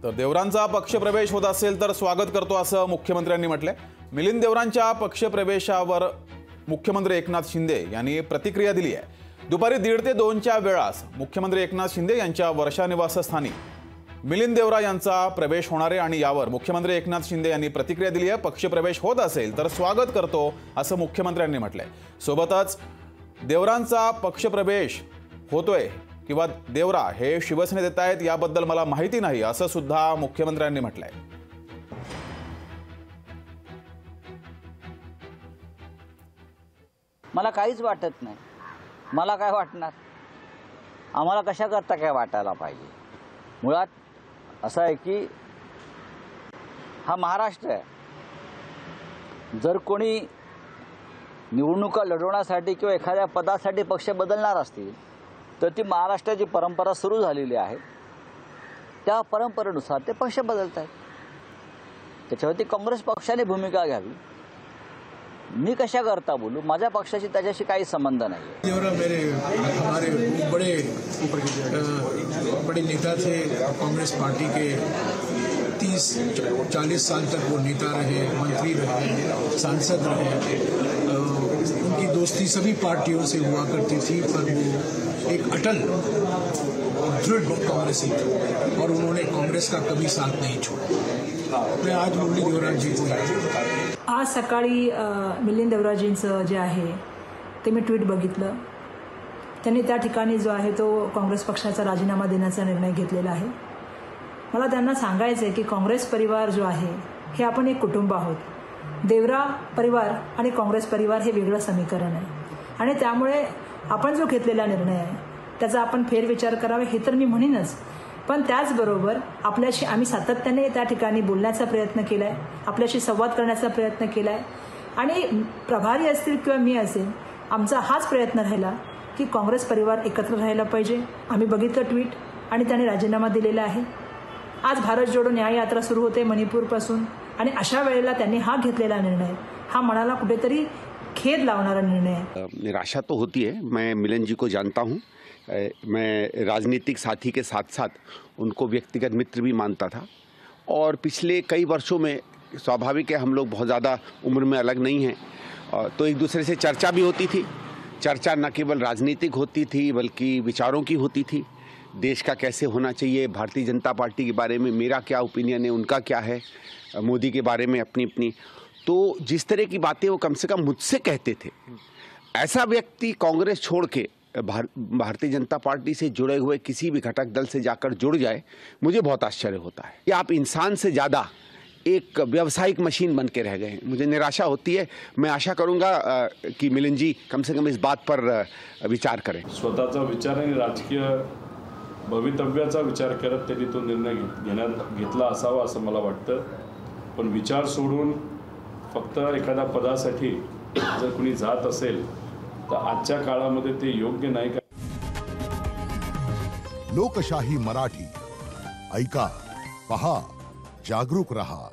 तर देवरांचा पक्षप्रवेश होत असेल तर स्वागत करतो असं मुख्यमंत्र्यांनी म्हटलंय। मिलिंद देवरांच्या पक्षप्रवेशावर मुख्यमंत्री एकनाथ शिंदे यांनी प्रतिक्रिया दिली आहे। दुपारी 1:30 ते 2च्या वेळास मुख्यमंत्री एकनाथ शिंदे यांच्या वर्षा निवासस्थानी मिलिंद देवरा यांचा प्रवेश होणार आहे आणि यावर मुख्यमंत्री एकनाथ शिंदे यांनी प्रतिक्रिया दिली आहे। पक्षप्रवेश होत असेल तर स्वागत करतो असं मुख्यमंत्र्यांनी म्हटलंय। सोबतच देवरांचा पक्षप्रवेश होतोय किंवा देवरा हे शिवसेनेत येत आहेत याबद्दल मला माहिती नाही असं सुद्धा मुख्यमंत्र्यांनी म्हटलंय। मला काहीच वाटत नाही। मला काय वाटणार? आम्हाला कशा करता काय वाटायला पाहिजे? मुळात असं आहे की हा महाराष्ट्र आहे। जर कोणी निवडणुका लढवण्यासाठी किंवा एखाद्या पदासाठी पक्ष बदलणार असतील तर ती महाराष्ट्राची परंपरा सुरू झालेली आहे। त्या परंपरेनुसार ते पक्ष बदलतात। त्याच्यावरती काँग्रेस पक्षाने भूमिका घ्यावी। मी कशा करता बोलू? माझ्या पक्षाशी त्याच्याशी काही संबंध नाही है। देवरा हमारे बड़े नेता थे। कांग्रेस पार्टी के 30-40 साल तक वो नेता रहे, मंत्री रहे, सांसद रहे। उनकी दोस्ती सभी पार्टियों से हुआ करती थी, पर वो एक अटल दृढ़ कांग्रेसी थे और उन्होंने कांग्रेस का कभी साथ नहीं छोड़ा। मैं आज मुरली देवरा जी को आज सकाळी मिलिंद देवराजींचं जे आहे ते मी ट्विट बघितलं। त्यांनी त्या ठिकाणी जो आहे तो काँग्रेस पक्षाचा राजीनामा देण्याचा निर्णय घेतलेला आहे। मला त्यांना सांगायचं आहे की काँग्रेस परिवार जो आहे हे आपण एक कुटुंब आहोत। देवरा परिवार आणि काँग्रेस परिवार हे वेगळं समीकरण आहे आणि त्यामुळे आपण जो घेतलेला निर्णय आहे त्याचा आपण फेरविचार करावा हे तर मी म्हणेनच। पण त्याचबरोबर आपल्याशी आम्ही सातत्याने त्या ठिकाणी बोलण्याचा प्रयत्न केला आहे, आपल्याशी संवाद करण्याचा प्रयत्न केला आहे आणि प्रभारी असतील किंवा मी असेल आमचा हाच प्रयत्न राहिला की काँग्रेस परिवार एकत्र राहायला पाहिजे। आम्ही बघितलं ट्विट आणि त्याने राजीनामा दिलेला आहे। आज भारत जोडो न्याय यात्रा सुरू होते मणिपूरपासून आणि अशा वेळेला त्यांनी हा घेतलेला निर्णय हा मनाला कुठेतरी खेद लावणारा निर्णय है। निराशा तो होती है। मैं मिलन जी को जानता हूँ। मैं राजनीतिक साथी के साथ साथ उनको व्यक्तिगत मित्र भी मानता था और पिछले कई वर्षों में स्वाभाविक है हम लोग बहुत ज़्यादा उम्र में अलग नहीं हैं, तो एक दूसरे से चर्चा भी होती थी। चर्चा न केवल राजनीतिक होती थी बल्कि विचारों की होती थी। देश का कैसे होना चाहिए, भारतीय जनता पार्टी के बारे में मेरा क्या ओपिनियन है, उनका क्या है, मोदी के बारे में अपनी अपनी। तो जिस तरह की बातें वो कम से कम मुझसे कहते थे, ऐसा व्यक्ति कांग्रेस छोड़ के भारतीय जनता पार्टी से जुड़े हुए किसी भी घटक दल से जाकर जुड़ जाए, मुझे बहुत आश्चर्य होता है कि आप इंसान से ज़्यादा एक व्यावसायिक मशीन बन के रह गए हैं। मुझे निराशा होती है। मैं आशा करूंगा कि मिलिंद जी कम से कम इस बात पर विचार करें। स्वतःचा विचार आणि राजकीय भवितव्याचा विचार करत त्यांनी तो निर्णय घेतला असावा असं मला वाटतं। पण विचार सोडून फक्त एखाद्या पदासाठी जर कोणी जात असेल तर आजच्या काळामध्ये ते योग्य नाही का? लोकशाही मराठी ऐका, पहा, जागरूक रहा।